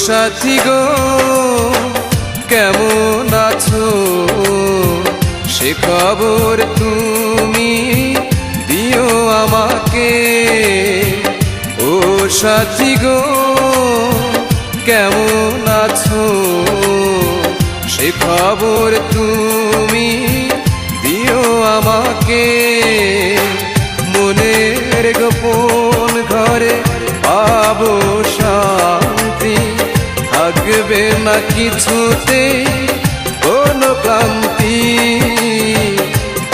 সাথী গো কেমন আছো, সে খবর তুমি দিও আমাকে। ও সাথী গো কেমন আছো, সে খবর তুমি দিও আমাকে। মনের গোপন ঘরে পাবো শান্তি, থাকবে না কিছুতে কোনো ক্লান্তি,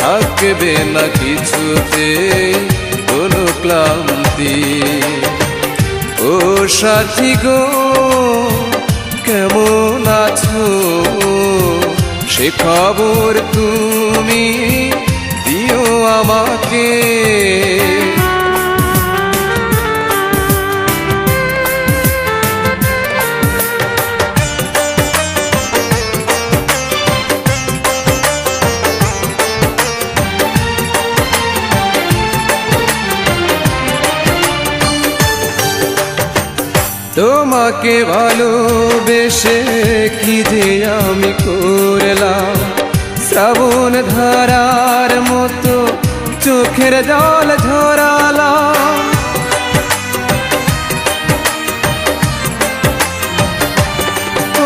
থাকবে না কিছুতে কোনো ক্লান্তি। ও সাথী গো কেমন আছো, সে খবর তুমি দিও আমাকে। তোমাকে ভালোবেসে কি যে আমি করলাম, শ্রাবণ ধারার মতো চোখের জল ঝরালাম।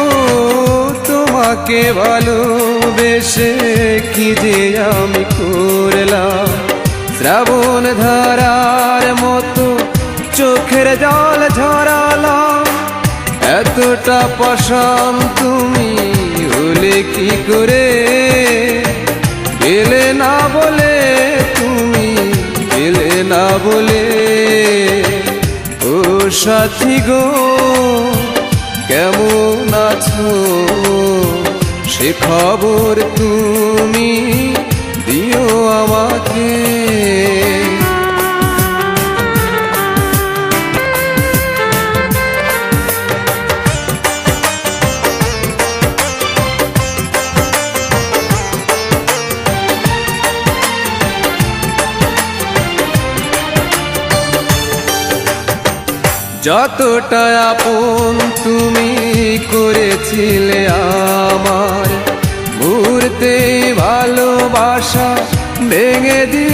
ও তোমাকে ভালোবেসে কি যে আমি করলাম, শ্রাবণ ধারার মতো চোখের জল ঝরালাম। এতটা পাষাণ তুমি হলে কি করে, এলে না বলে, তুমি এলে না বলে। ও সাথী গো কেমন আছো, সে খবর তুমি দিও আমাকে। যতটা আপন তুমি করেছিলে আমার, মুহূর্তে ভালোবাসা ভেঙে দিয়ে